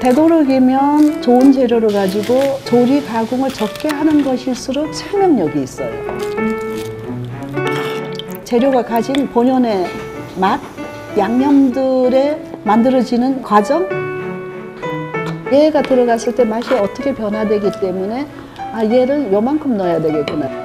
되도록이면 좋은 재료를 가지고 조리 가공을 적게 하는 것일수록 생명력이 있어요. 재료가 가진 본연의 맛, 양념들에 만들어지는 과정, 얘가 들어갔을 때 맛이 어떻게 변화되기 때문에 얘를 요만큼 넣어야 되겠구나.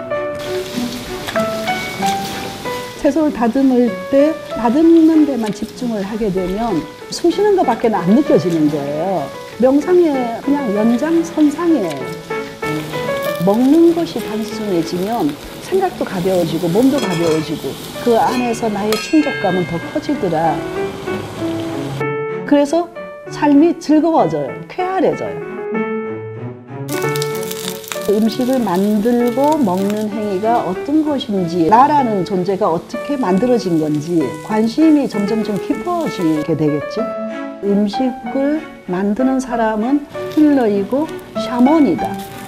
채소를 다듬을 때 다듬는 데만 집중을 하게 되면 숨 쉬는 것밖에 안 느껴지는 거예요. 명상의 그냥 연장선상이에요. 먹는 것이 단순해지면 생각도 가벼워지고 몸도 가벼워지고 그 안에서 나의 충족감은 더 커지더라. 그래서 삶이 즐거워져요. 쾌활해져요. 음식을 만들고 먹는 행위가 어떤 것인지, 나라는 존재가 어떻게 만들어진 건지 관심이 점점 깊어지게 되겠죠. 음식을 만드는 사람은 힐러이고 샤먼이다.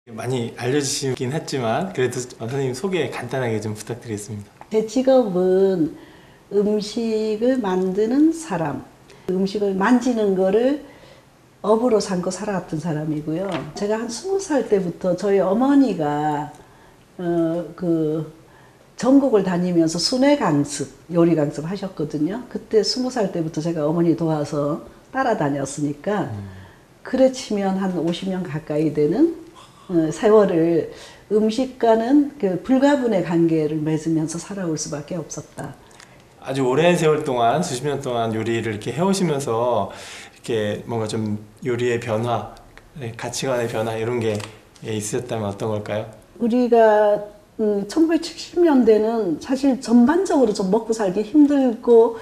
많이 알려주시긴 했지만 그래도 선생님 소개 간단하게 좀 부탁드리겠습니다. 제 직업은 음식을 만드는 사람, 음식을 만지는 거를 업으로 삼고 살아왔던 사람이고요. 제가 한 20살 때부터 저희 어머니가 전국을 다니면서 순회 강습, 요리 강습 하셨거든요. 그때 20살 때부터 제가 어머니 도와서 따라다녔으니까 그래 치면 한 50년 가까이 되는 세월을 음식과는 그 불가분의 관계를 맺으면서 살아올 수밖에 없었다. 아주 오랜 세월 동안, 수십 년 동안 요리를 이렇게 해오시면서 이렇게 뭔가 좀 요리의 변화, 가치관의 변화 이런 게 있으셨다면 어떤 걸까요? 우리가 1970년대는 사실 전반적으로 좀 먹고 살기 힘들고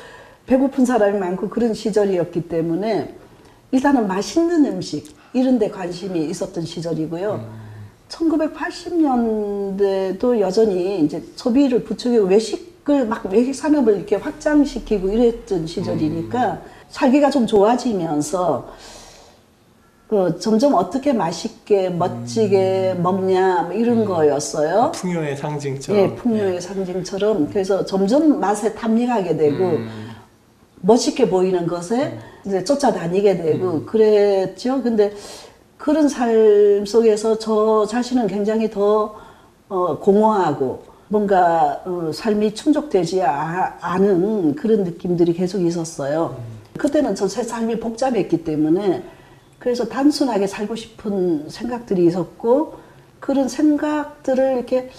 배고픈 사람이 많고 그런 시절이었기 때문에 일단은 맛있는 음식 이런 데 관심이 있었던 시절이고요. 1980년대도 여전히 이제 소비를 부추기고 외식을 막 외식 산업을 이렇게 확장시키고 이랬던 시절이니까 살기가 좀 좋아지면서 점점 어떻게 맛있게 멋지게 먹냐 뭐 이런 거였어요. 풍요의 상징처럼. 예, 풍요의 상징처럼. 그래서 점점 맛에 탐닉하게 되고 멋있게 보이는 것에 이제 쫓아다니게 되고 그랬죠. 근데 그런 삶 속에서 저 자신은 굉장히 더 공허하고 뭔가 삶이 충족되지 않은 그런 느낌들이 계속 있었어요. 그때는 제 삶이 복잡했기 때문에 그래서 단순하게 살고 싶은 생각들이 있었고 그런 생각들을 이렇게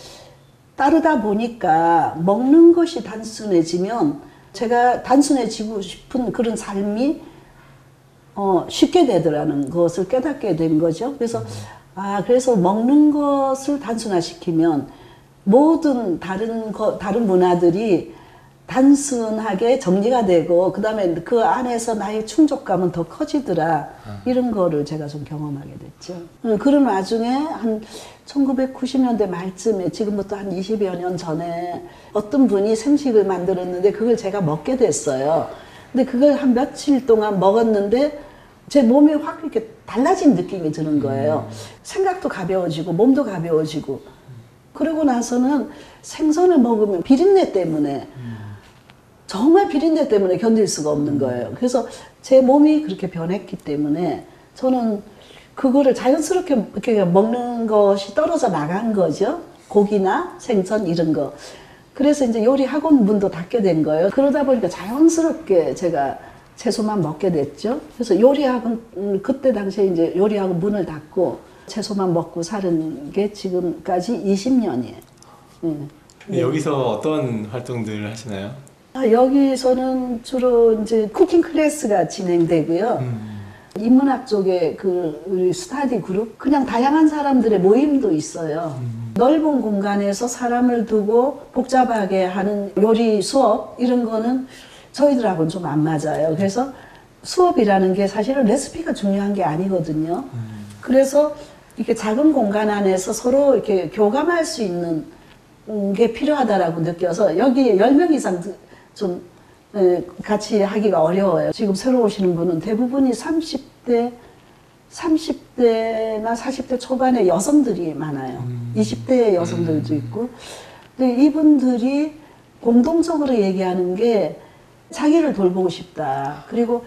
따르다 보니까 먹는 것이 단순해지면 제가 단순해지고 싶은 그런 삶이 쉽게 되더라는 것을 깨닫게 된 거죠. 그래서 그래서 먹는 것을 단순화시키면 모든 다른 문화들이 단순하게 정리가 되고 그 다음에 그 안에서 나의 충족감은 더 커지더라. 이런 거를 제가 좀 경험하게 됐죠. 그런 와중에 한 1990년대 말쯤에 지금부터 한 20여 년 전에 어떤 분이 생식을 만들었는데 그걸 제가 먹게 됐어요. 근데 그걸 한 며칠 동안 먹었는데 제 몸이 확 이렇게 달라진 느낌이 드는 거예요. 생각도 가벼워지고 몸도 가벼워지고 그러고 나서는 생선을 먹으면 비린내 때문에 정말 비린내 때문에 견딜 수가 없는 거예요. 그래서 제 몸이 그렇게 변했기 때문에 저는 그거를 자연스럽게 이렇게 먹는 것이 떨어져 나간 거죠. 고기나 생선 이런 거. 그래서 이제 요리 학원 문도 닫게 된 거예요. 그러다 보니까 자연스럽게 제가 채소만 먹게 됐죠. 그래서 요리학원 그때 당시에 이제 요리학원 문을 닫고 채소만 먹고 사는 게 지금까지 20년이에요. 네. 여기서 어떤 활동들을 하시나요? 여기서는 주로 이제 쿠킹 클래스가 진행되고요. 인문학 쪽에 우리 스터디 그룹, 그냥 다양한 사람들의 모임도 있어요. 넓은 공간에서 사람을 두고 복잡하게 하는 요리 수업 이런 거는 저희들하고는 좀 안 맞아요. 그래서 수업이라는 게 사실은 레시피가 중요한 게 아니거든요. 그래서 이렇게 작은 공간 안에서 서로 이렇게 교감할 수 있는 게 필요하다라고 느껴서 여기 10명 이상 좀 같이 하기가 어려워요. 지금 새로 오시는 분은 대부분이 30대나 40대 초반의 여성들이 많아요. 20대 여성들도 있고. 근데 이분들이 공동적으로 얘기하는 게 자기를 돌보고 싶다. 그리고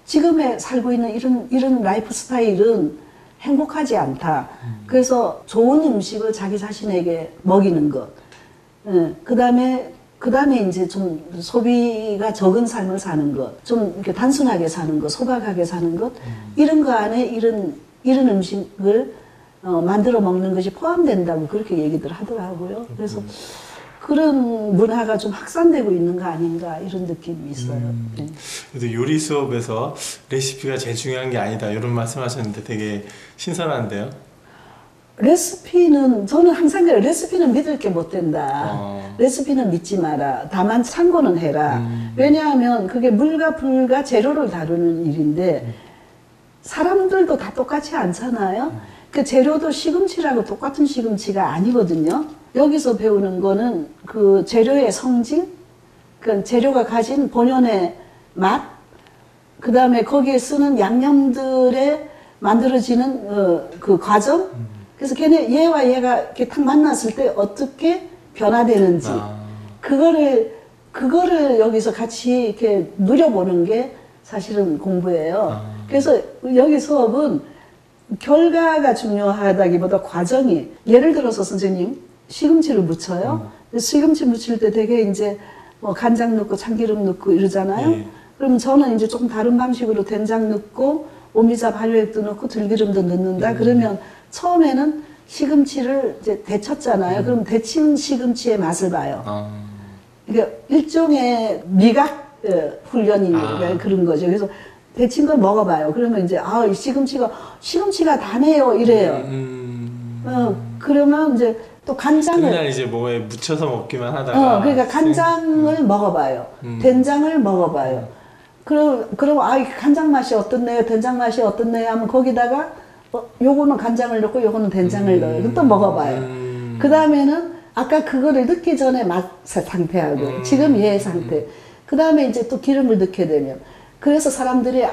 지금에 살고 있는 이런 라이프 스타일은 행복하지 않다. 그래서 좋은 음식을 자기 자신에게 먹이는 것. 그 다음에 이제 좀 소비가 적은 삶을 사는 것. 좀 이렇게 단순하게 사는 것, 소박하게 사는 것. 이런 거 안에 이런 음식을 만들어 먹는 것이 포함된다고 그렇게 얘기들 하더라고요. 그래서 그런 문화가 좀 확산되고 있는 거 아닌가 이런 느낌이 있어요. 네. 그래도 요리 수업에서 레시피가 제일 중요한 게 아니다 이런 말씀하셨는데 되게 신선한데요. 레시피는 저는 항상 그래요. 레시피는 믿을 게 못 된다. 레시피는 믿지 마라. 다만 참고는 해라. 왜냐하면 그게 물과 불과 재료를 다루는 일인데 사람들도 다 똑같이 않잖아요. 그 재료도 시금치라고 똑같은 시금치가 아니거든요. 여기서 배우는 거는 그 재료의 성질, 그 재료가 가진 본연의 맛, 그 다음에 거기에 쓰는 양념들에 만들어지는 그 과정. 그래서 얘와 얘가 이렇게 딱 만났을 때 어떻게 변화되는지, 그거를 여기서 같이 이렇게 누려보는 게 사실은 공부예요. 그래서 여기 수업은 결과가 중요하다기보다 과정이, 예를 들어서 선생님, 시금치를 무쳐요. 시금치 무칠 때 되게 이제 뭐 간장 넣고 참기름 넣고 이러잖아요. 그럼 저는 이제 조금 다른 방식으로 된장 넣고 오미자 발효액도 넣고 들기름도 넣는다. 그러면 처음에는 시금치를 이제 데쳤잖아요. 그럼 데친 시금치의 맛을 봐요. 그러니까 일종의 미각 훈련이 그런 거죠. 그래서 데친 걸 먹어봐요. 그러면 이제 이 시금치가 다네요 이래요. 그러면 이제 또 간장을 그날 이제 뭐에 묻혀서 먹기만 하다가 그러니까 간장을 먹어봐요. 된장을 먹어봐요. 그럼 간장 맛이 어떻네요? 된장 맛이 어떻네요? 하면 거기다가 요거는 간장을 넣고 요거는 된장을 넣어요. 또 먹어봐요. 그 다음에는 아까 그거를 넣기 전에 맛 상태하고 지금 얘의 상태. 그 다음에 이제 또 기름을 넣게 되면 그래서 사람들이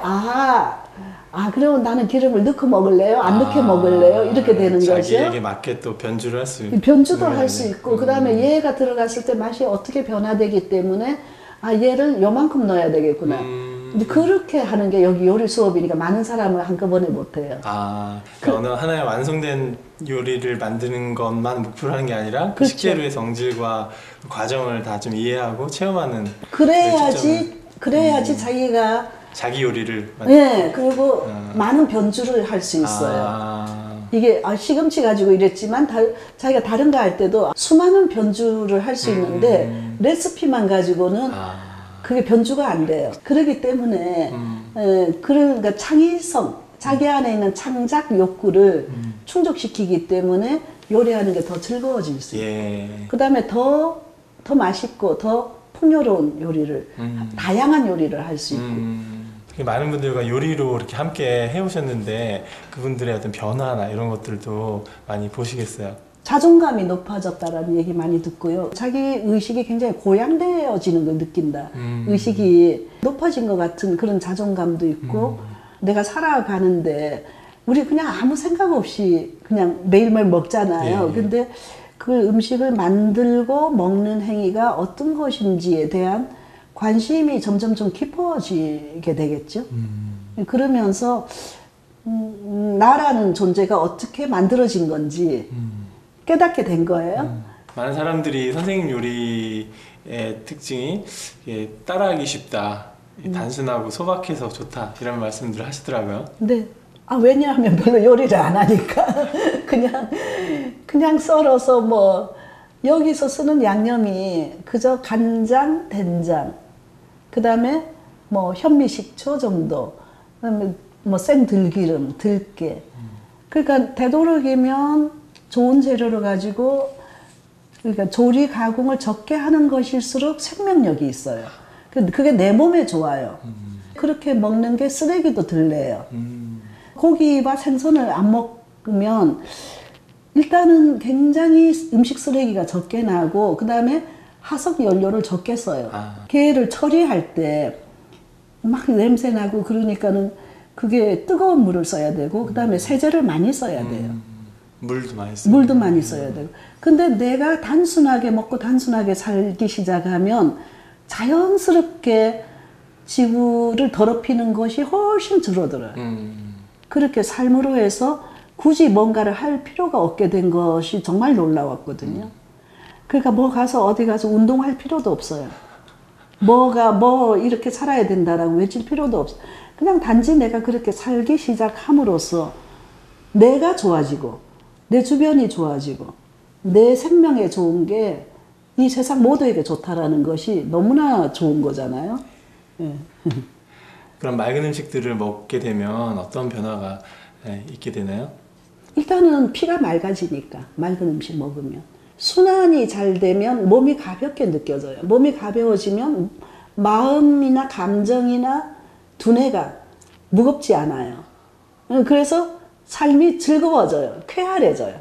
그러면 나는 기름을 넣고 먹을래요? 안 넣게 먹을래요? 이렇게 되는 거죠. 자기에게 맞게 또 변주를 할 수 있고. 변주도 할 수 있고, 그 다음에 얘가 들어갔을 때 맛이 어떻게 변화되기 때문에, 얘를 요만큼 넣어야 되겠구나. 근데 그렇게 하는 게 여기 요리 수업이니까 많은 사람을 한꺼번에 못해요. 그러니까 어느 하나의 완성된 요리를 만드는 것만 목표로 하는 게 아니라 그 그렇죠. 식재료의 성질과 그 과정을 다 좀 이해하고 체험하는. 그래야지 자기가 자기 요리를 그리고 많은 변주를 할 수 있어요. 이게 시금치 가지고 이랬지만 자기가 다른 거 할 때도 수많은 변주를 할 수 있는데 레시피만 가지고는 그게 변주가 안 돼요. 그렇기 때문에 그러니까 창의성, 자기 안에 있는 창작 욕구를 충족시키기 때문에 요리하는 게 더 즐거워질 수 있고 그 다음에 더 맛있고 더 풍요로운 요리를 다양한 요리를 할 수 있고 많은 분들과 요리로 이렇게 함께 해오셨는데 그분들의 어떤 변화나 이런 것들도 많이 보시겠어요? 자존감이 높아졌다라는 얘기 많이 듣고요. 자기 의식이 굉장히 고양되어지는 걸 느낀다. 의식이 높아진 것 같은 그런 자존감도 있고 내가 살아가는데 우리 그냥 아무 생각 없이 그냥 매일매일 먹잖아요. 근데 그 음식을 만들고 먹는 행위가 어떤 것인지에 대한 관심이 점점 좀 깊어지게 되겠죠. 그러면서 나라는 존재가 어떻게 만들어진 건지 깨닫게 된 거예요. 많은 사람들이 선생님 요리의 특징이 따라하기 쉽다, 단순하고 소박해서 좋다 이런 말씀들을 하시더라고요. 네. 왜냐하면 별로 요리를 안 하니까 그냥 썰어서 뭐 여기서 쓰는 양념이 그저 간장, 된장, 그 다음에 뭐 현미식초 정도, 그다음에 뭐 생들기름, 들깨. 그러니까 되도록이면 좋은 재료를 가지고 그러니까 조리 가공을 적게 하는 것일수록 생명력이 있어요. 그게 내 몸에 좋아요. 그렇게 먹는 게 쓰레기도 덜 내요. 고기와 생선을 안 먹으면 일단은 굉장히 음식 쓰레기가 적게 나고 그 다음에 화석 연료를 적게 써요. 게를 처리할 때 막 냄새 나고 그러니까는 그게 뜨거운 물을 써야 되고 그 다음에 세제를 많이 써야 돼요. 물도 많이 써요. 물도 많이 써야 되고. 근데 내가 단순하게 먹고 단순하게 살기 시작하면 자연스럽게 지구를 더럽히는 것이 훨씬 줄어들어요. 그렇게 삶으로 해서 굳이 뭔가를 할 필요가 없게 된 것이 정말 놀라웠거든요. 그러니까 뭐 가서 어디 가서 운동할 필요도 없어요. 뭐 이렇게 살아야 된다라고 외칠 필요도 없어. 그냥 단지 내가 그렇게 살기 시작함으로써 내가 좋아지고 내 주변이 좋아지고 내 생명에 좋은 게 이 세상 모두에게 좋다라는 것이 너무나 좋은 거잖아요. 예. 그럼 맑은 음식들을 먹게 되면 어떤 변화가 있게 되나요? 일단은 피가 맑아지니까 맑은 음식 먹으면 순환이 잘 되면 몸이 가볍게 느껴져요. 몸이 가벼워지면 마음이나 감정이나 두뇌가 무겁지 않아요. 그래서 삶이 즐거워져요. 쾌활해져요.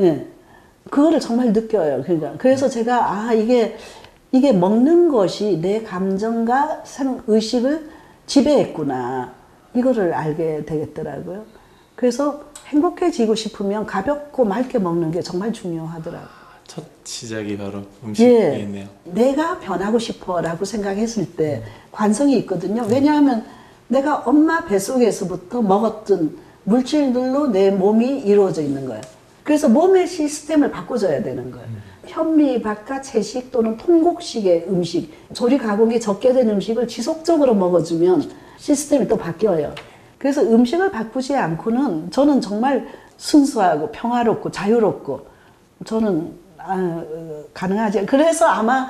예. 그거를 정말 느껴요. 그러니까 그래서 제가 이게 먹는 것이 내 감정과 의식을 지배했구나. 이거를 알게 되겠더라고요. 그래서 행복해지고 싶으면 가볍고 맑게 먹는 게 정말 중요하더라고요. 첫 시작이 바로 음식이겠네요. 내가 변하고 싶어라고 생각했을 때 관성이 있거든요. 왜냐하면 내가 엄마 뱃속에서부터 먹었던 물질들로 내 몸이 이루어져 있는 거예요. 그래서 몸의 시스템을 바꿔줘야 되는 거예요. 현미, 바깥, 채식 또는 통곡식의 음식, 조리 가공이 적게 된 음식을 지속적으로 먹어주면 시스템이 또 바뀌어요. 그래서 음식을 바꾸지 않고는 저는 정말 순수하고 평화롭고 자유롭고 저는 가능하지. 그래서 아마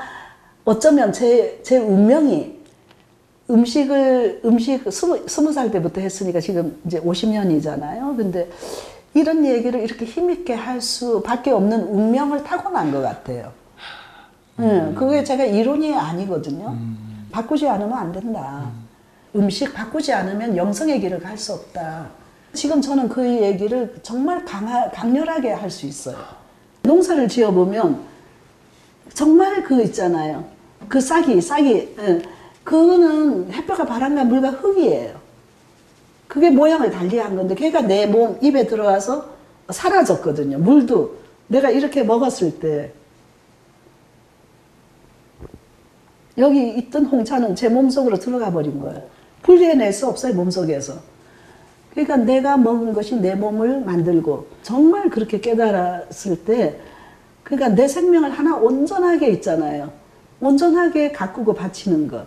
어쩌면 제 운명이 음식 20살 때부터 했으니까 지금 이제 50년이잖아요. 근데 이런 얘기를 이렇게 힘있게 할 수밖에 없는 운명을 타고난 것 같아요. 그게 제가 이론이 아니거든요. 바꾸지 않으면 안 된다. 음식 바꾸지 않으면 영성의 길을 갈 수 없다. 지금 저는 그 얘기를 정말 강렬하게 할 수 있어요. 농사를 지어보면 정말 그거 있잖아요. 그 싹이 그거는 햇볕과 바람과 물과 흙이에요. 그게 모양을 달리한 건데 걔가 내 몸 입에 들어와서 사라졌거든요. 물도 내가 이렇게 먹었을 때 여기 있던 홍차는 제 몸속으로 들어가 버린 거예요. 분리해낼 수 없어요, 몸속에서. 그러니까 내가 먹은 것이 내 몸을 만들고 정말 그렇게 깨달았을 때 그러니까 내 생명을 하나 온전하게 있잖아요. 온전하게 가꾸고 바치는 것.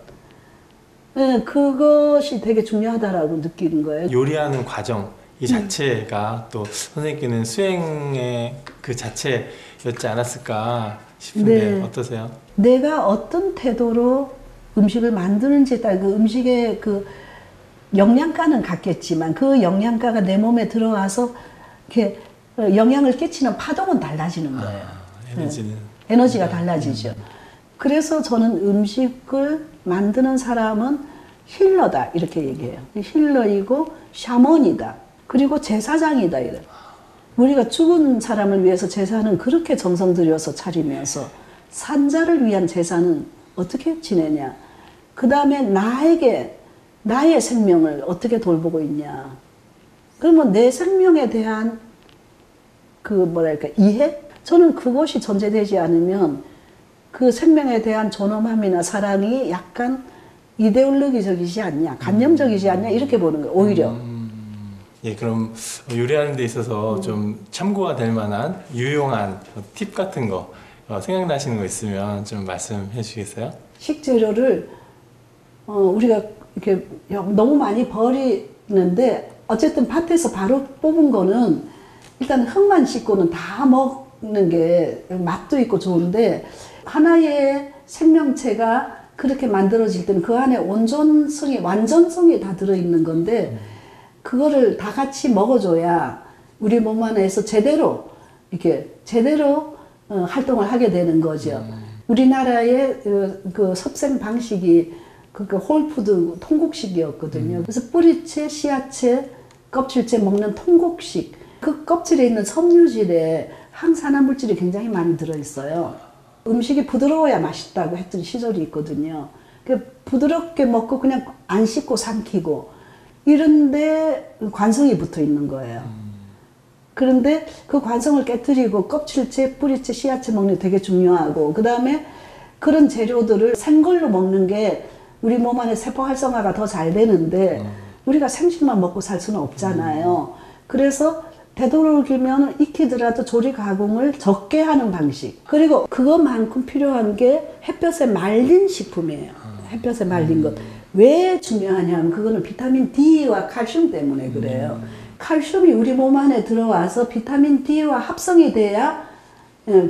그것이 되게 중요하다라고 느끼는 거예요. 요리하는 과정 이 자체가 또 선생님께는 수행의 그 자체였지 않았을까 싶은데 네. 어떠세요? 내가 어떤 태도로 음식을 만드는지에 따라 그 음식의 그 영양가는 같겠지만 그 영양가가 내 몸에 들어와서 이렇게 영향을 끼치는 파동은 달라지는 거예요. 에너지가 달라지죠. 그래서 저는 음식을 만드는 사람은 힐러다 이렇게 얘기해요. 힐러이고 샤먼이다. 그리고 제사장이다. 이래. 우리가 죽은 사람을 위해서 제사는 그렇게 정성 들여서 차리면서 산자를 위한 제사는 어떻게 지내냐. 그 다음에 나의 생명을 어떻게 돌보고 있냐. 그러면 내 생명에 대한 이해? 저는 그것이 전제되지 않으면 그 생명에 대한 존엄함이나 사랑이 약간 이데올로기적이지 않냐, 관념적이지 않냐 이렇게 보는 거예요. 오히려. 예, 그럼 요리하는 데 있어서 좀 참고가 될 만한 유용한 팁 같은 거 생각나시는 거 있으면 좀 말씀해 주시겠어요? 식재료를 우리가 이렇게 너무 많이 버리는데 어쨌든 밭에서 바로 뽑은 거는 일단 흙만 씻고는 다 먹는 게 맛도 있고 좋은데 하나의 생명체가 그렇게 만들어질 때는 그 안에 완전성이 다 들어있는 건데 그거를 다 같이 먹어줘야 우리 몸 안에서 제대로 활동을 하게 되는 거죠. 우리나라의 그 섭생 방식이 그러니까 홀푸드 통곡식이었거든요. 그래서 뿌리채, 씨앗채, 껍질채 먹는 통곡식. 그 껍질에 있는 섬유질에 항산화 물질이 굉장히 많이 들어있어요. 음식이 부드러워야 맛있다고 했던 시절이 있거든요. 부드럽게 먹고 그냥 안 씻고 삼키고 이런데 관성이 붙어 있는 거예요. 그런데 그 관성을 깨뜨리고 껍질채, 뿌리채, 씨앗채 먹는 게 되게 중요하고, 그 다음에 그런 재료들을 생걸로 먹는 게 우리 몸 안에 세포 활성화가 더 잘 되는데 우리가 생식만 먹고 살 수는 없잖아요. 그래서 되도록이면 익히더라도 조리 가공을 적게 하는 방식. 그리고 그것만큼 필요한 게 햇볕에 말린 식품이에요. 햇볕에 말린 것. 왜 중요하냐면 그거는 비타민 D와 칼슘 때문에 그래요. 칼슘이 우리 몸 안에 들어와서 비타민 D와 합성이 돼야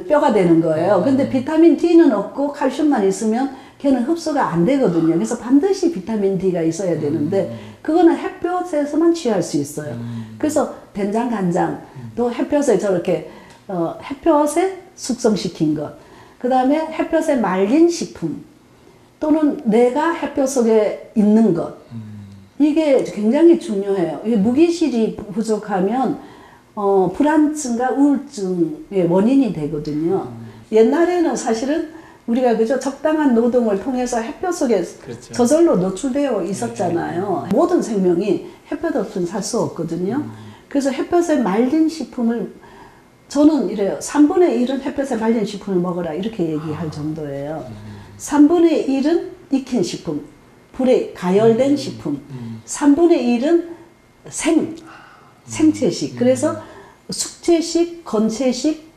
뼈가 되는 거예요. 근데 비타민 D는 없고 칼슘만 있으면 걔는 흡수가 안 되거든요. 그래서 반드시 비타민 D가 있어야 되는데 그거는 햇볕에서만 취할 수 있어요. 그래서 된장, 간장 또 햇볕에 저렇게 햇볕에 숙성시킨 것, 그 다음에 햇볕에 말린 식품 또는 내가 햇볕 속에 있는 것, 이게 굉장히 중요해요. 이게 무기질이 부족하면 불안증과 우울증의 원인이 되거든요. 옛날에는 사실은 우리가 그저 적당한 노동을 통해서 햇볕 속에 그렇죠. 저절로 노출되어 있었잖아요. 모든 생명이 햇볕 없이는 살 수 없거든요. 그래서 햇볕에 말린 식품을 저는 이래요. 3분의 1은 햇볕에 말린 식품을 먹어라 이렇게 얘기할 정도예요. 3분의 1은 익힌 식품, 불에 가열된 식품, 3분의 1은 생채식. 그래서 숙채식, 건채식,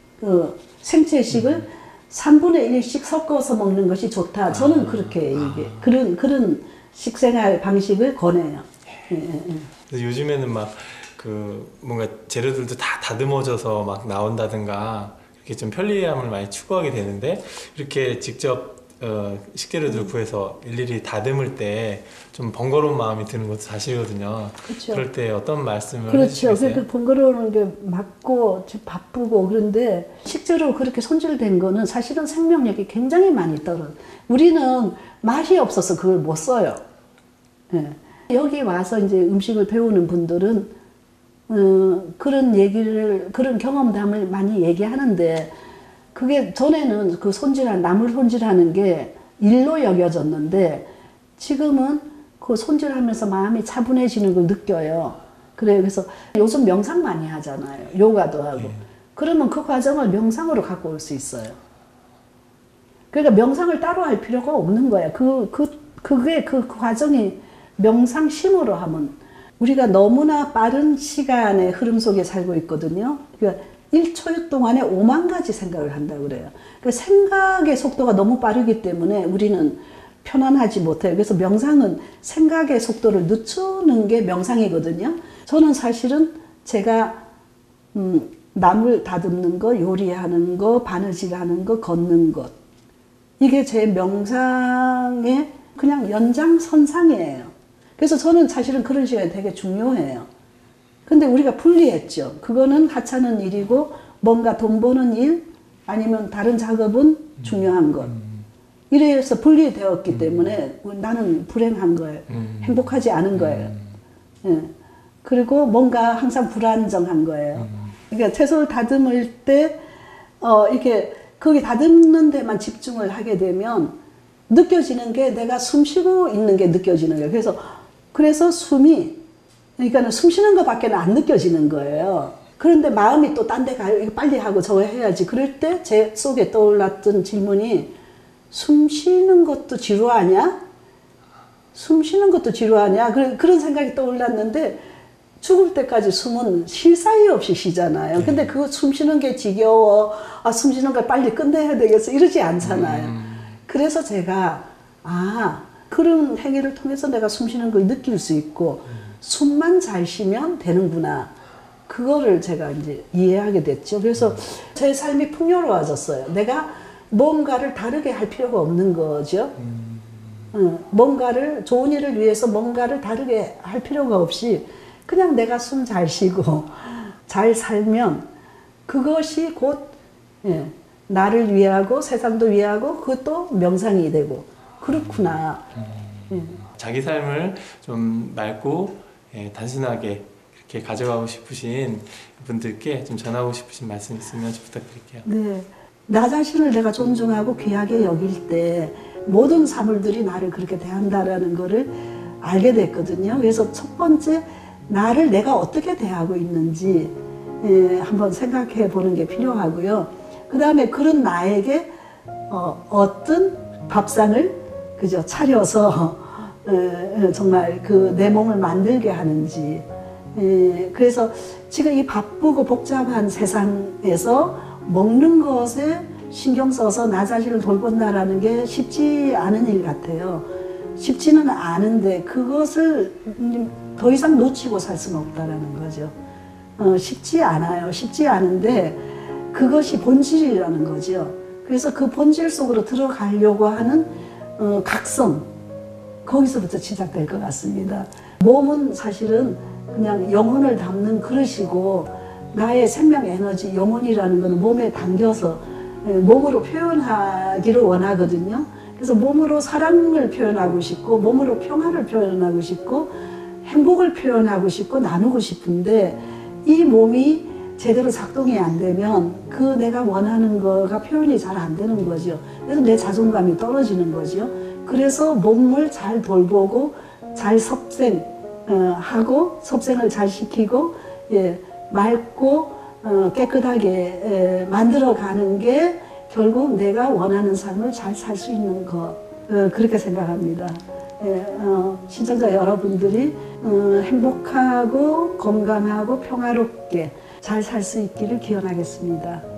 생채식을 3분의 1씩 섞어서 먹는 것이 좋다. 저는 그렇게 얘기해. 그런 식생활 방식을 권해요. 요즘에는 막 뭔가 재료들도 다 다듬어져서 막 나온다든가 이렇게 좀 편리함을 많이 추구하게 되는데, 이렇게 직접 식재료들 구해서 일일이 다듬을 때 좀 번거로운 마음이 드는 것도 사실이거든요. 그렇죠. 그럴 때 어떤 말씀을 그렇죠. 해주시겠어요? 그러니까 번거로운 게 맞고 바쁘고, 그런데 실제로 그렇게 손질된 거는 사실은 생명력이 굉장히 많이 떨어져요. 우리는 맛이 없어서 그걸 못 써요. 예. 여기 와서 이제 음식을 배우는 분들은 그런 경험담을 많이 얘기하는데, 그게 전에는 그 나물 손질하는 게 일로 여겨졌는데 지금은 그 손질하면서 마음이 차분해지는 걸 느껴요. 그래요. 그래서 요즘 명상 많이 하잖아요. 요가도 하고. 그러면 그 과정을 명상으로 갖고 올 수 있어요. 그러니까 명상을 따로 할 필요가 없는 거야. 그게 그 과정이 명상심으로 하면, 우리가 너무나 빠른 시간의 흐름 속에 살고 있거든요. 그러니까 1초 동안에 5만 가지 생각을 한다고 그래요. 그 생각의 속도가 너무 빠르기 때문에 우리는 편안하지 못해요. 그래서 명상은 생각의 속도를 늦추는 게 명상이거든요. 저는 사실은 제가 나물 다듬는 거, 요리하는 거, 바느질하는 거, 걷는 것, 이게 제 명상의 그냥 연장선상이에요. 그래서 저는 사실은 그런 시간이 되게 중요해요. 근데 우리가 분리했죠. 그거는 하찮은 일이고 뭔가 돈 버는 일 아니면 다른 작업은 중요한 것. 이래서 분리되었기 때문에 나는 불행한 거예요. 행복하지 않은 거예요. 예. 그리고 뭔가 항상 불안정한 거예요. 그러니까 채소를 다듬을 때 이렇게 거기 다듬는 데만 집중을 하게 되면 느껴지는 게 내가 숨 쉬고 있는 게 느껴지는 거예요. 그래서 그러니까는 숨 쉬는 것밖에 안 느껴지는 거예요. 그런데 마음이 또 딴 데 가요. 이거 빨리 하고 저거 해야지. 그럴 때 제 속에 떠올랐던 질문이, 숨 쉬는 것도 지루하냐? 숨 쉬는 것도 지루하냐? 그런 생각이 떠올랐는데, 죽을 때까지 숨은 쉴 사이 없이 쉬잖아요. 근데 그거 숨 쉬는 게 지겨워. 숨 쉬는 걸 빨리 끝내야 되겠어. 이러지 않잖아요. 그래서 제가, 그런 행위를 통해서 내가 숨 쉬는 걸 느낄 수 있고, 숨만 잘 쉬면 되는구나. 그거를 제가 이제 이해하게 됐죠. 그래서 제 삶이 풍요로워졌어요. 내가 뭔가를 다르게 할 필요가 없는 거죠. 좋은 일을 위해서 뭔가를 다르게 할 필요가 없이 그냥 내가 숨 잘 쉬고 잘 살면 그것이 곧 나를 위하고 세상도 위하고 그것도 명상이 되고, 그렇구나. 자기 삶을 좀 맑고 단순하게 이렇게 가져가고 싶으신 분들께 좀 전하고 싶으신 말씀 있으면 좀 부탁드릴게요. 네. 나 자신을 내가 존중하고 귀하게 여길 때 모든 사물들이 나를 그렇게 대한다라는 거를 알게 됐거든요. 그래서 첫 번째, 나를 내가 어떻게 대하고 있는지 한번 생각해 보는 게 필요하고요. 그 다음에 그런 나에게 어떤 밥상을 그저 차려서 정말 그 내 몸을 만들게 하는지. 그래서 지금 이 바쁘고 복잡한 세상에서 먹는 것에 신경 써서 나 자신을 돌본다라는 게 쉽지 않은 일 같아요. 쉽지는 않은데 그것을 더 이상 놓치고 살 수는 없다라는 거죠. 쉽지 않아요. 쉽지 않은데 그것이 본질이라는 거죠. 그래서 그 본질 속으로 들어가려고 하는 각성, 거기서부터 시작될 것 같습니다. 몸은 사실은 그냥 영혼을 담는 그릇이고 나의 생명 에너지, 영혼이라는 것은 몸에 담겨서 몸으로 표현하기를 원하거든요. 그래서 몸으로 사랑을 표현하고 싶고 몸으로 평화를 표현하고 싶고 행복을 표현하고 싶고 나누고 싶은데 이 몸이 제대로 작동이 안 되면 그 내가 원하는 거가 표현이 잘 안 되는 거죠. 그래서 내 자존감이 떨어지는 거죠. 그래서 몸을 잘 돌보고 잘 섭생하고 섭생을 잘 시키고 맑고 깨끗하게 만들어가는 게 결국 내가 원하는 삶을 잘 살 수 있는 것, 그렇게 생각합니다. 시청자 여러분들이 행복하고 건강하고 평화롭게 잘 살 수 있기를 기원하겠습니다.